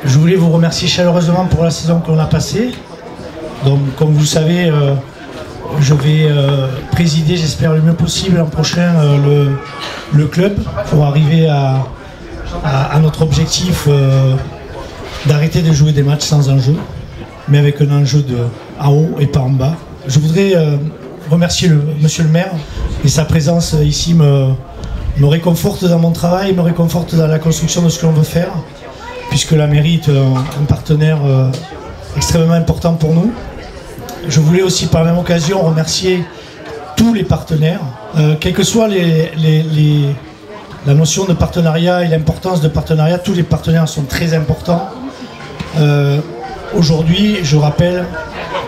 Je voulais vous remercier chaleureusement pour la saison qu'on a passée. Donc, comme vous le savez, je vais présider, j'espère le mieux possible l'an prochain, le club pour arriver à notre objectif d'arrêter de jouer des matchs sans enjeu, mais avec un enjeu en haut et pas en bas. Je voudrais remercier monsieur le maire et sa présence ici me réconforte dans mon travail, me réconforte dans la construction de ce que l'on veut faire, puisque la mairie est un partenaire extrêmement important pour nous. Je voulais aussi par la même occasion remercier tous les partenaires, quelle que soit la notion de partenariat et l'importance de partenariat, tous les partenaires sont très importants. Aujourd'hui, je rappelle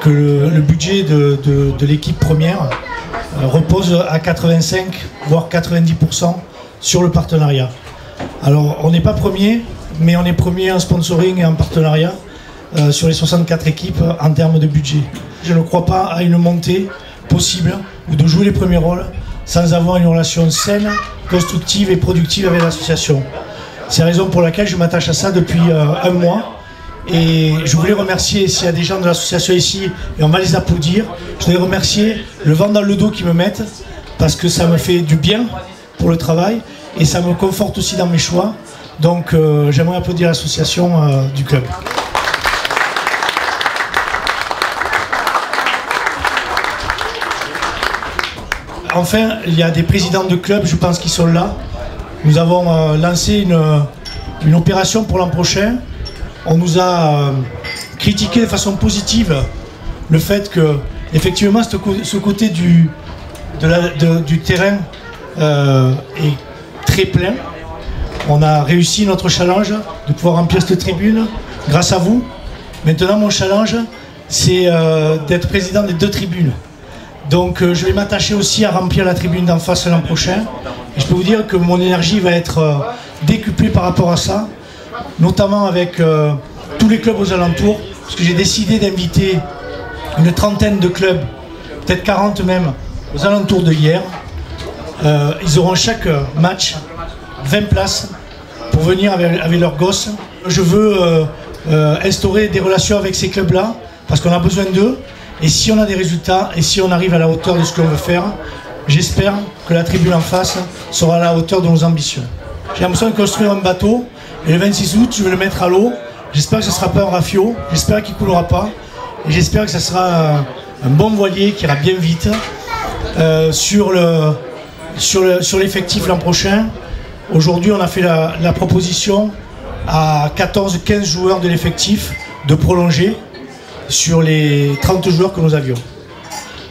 que le budget de l'équipe première repose à 85 voire 90% sur le partenariat. Alors on n'est pas premier, mais on est premier en sponsoring et en partenariat sur les 64 équipes en termes de budget. Je ne crois pas à une montée possible ou de jouer les premiers rôles sans avoir une relation saine, constructive et productive avec l'association. C'est la raison pour laquelle je m'attache à ça depuis un mois. Et je voulais remercier, s'il y a des gens de l'association ici, et on va les applaudir, je voudrais remercier le vent dans le dos qu'ils me mettent, parce que ça me fait du bien pour le travail, et ça me conforte aussi dans mes choix. Donc j'aimerais applaudir l'association du club. Enfin, il y a des présidents de clubs, je pense qu'ils sont là. Nous avons lancé une opération pour l'an prochain. On nous a critiqué de façon positive le fait que, effectivement, ce côté du terrain est très plein. On a réussi notre challenge de pouvoir remplir cette tribune grâce à vous. Maintenant, mon challenge, c'est d'être président des 2 tribunes. Donc, je vais m'attacher aussi à remplir la tribune d'en face l'an prochain. Et je peux vous dire que mon énergie va être décuplée par rapport à ça, notamment avec tous les clubs aux alentours, parce que j'ai décidé d'inviter une trentaine de clubs, peut-être 40 même, aux alentours de hier. Ils auront chaque match 20 places pour venir avec leurs gosses. Je veux instaurer des relations avec ces clubs-là, parce qu'on a besoin d'eux. Et si on a des résultats, et si on arrive à la hauteur de ce que l'on veut faire, j'espère que la tribune en face sera à la hauteur de nos ambitions. J'ai l'impression de construire un bateau, et le 26 août, je vais le mettre à l'eau. J'espère que ce ne sera pas un rafio, j'espère qu'il ne coulera pas, et j'espère que ce sera un bon voilier qui ira bien vite. Sur l'effectif l'an prochain, aujourd'hui on a fait la proposition à 14-15 joueurs de l'effectif de prolonger sur les 30 joueurs que nous avions.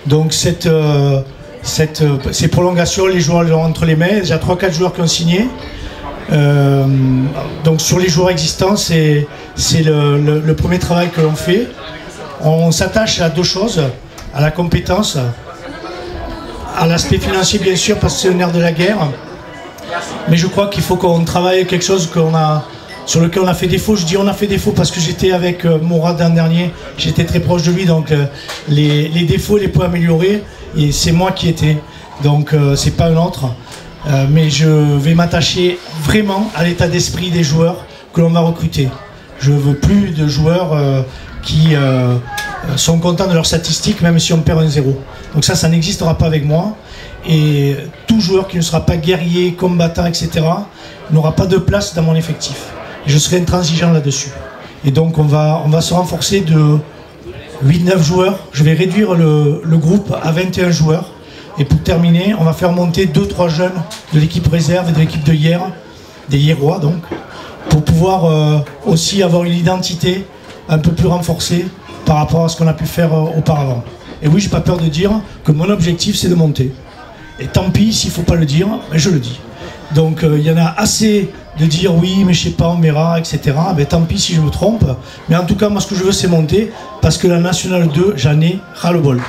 Donc ces prolongations, les joueurs ont entre les mains, il y a déjà 3-4 joueurs qui ont signé. Donc sur les joueurs existants, c'est le premier travail que l'on fait. On s'attache à 2 choses, à la compétence, à l'aspect financier bien sûr, parce que c'est le nerf de la guerre. Mais je crois qu'il faut qu'on travaille quelque chose sur lequel on a fait défaut. Je dis on a fait défaut parce que j'étais avec Mourad l'an dernier, j'étais très proche de lui, donc les défauts, les points améliorés, et c'est moi qui étais, donc c'est pas un autre. Mais je vais m'attacher vraiment à l'état d'esprit des joueurs que l'on va recruter. Je veux plus de joueurs qui sont contents de leurs statistiques même si on perd 1-0. Donc ça n'existera pas avec moi. Et tout joueur qui ne sera pas guerrier, combattant, etc. n'aura pas de place dans mon effectif. Et je serai intransigeant là-dessus. Et donc on va se renforcer de 8-9 joueurs. Je vais réduire le groupe à 21 joueurs. Et pour terminer, on va faire monter 2-3 jeunes de l'équipe réserve et de l'équipe de hier, des Hierois donc, pour pouvoir aussi avoir une identité un peu plus renforcée par rapport à ce qu'on a pu faire auparavant. Et oui, j'ai pas peur de dire que mon objectif c'est de monter. Et tant pis s'il ne faut pas le dire, mais je le dis. Donc il y en a assez de dire oui, mais je sais pas, on verra, etc. Ben, tant pis si je me trompe. Mais en tout cas, moi ce que je veux c'est monter, parce que la Nationale 2, j'en ai ras le bol.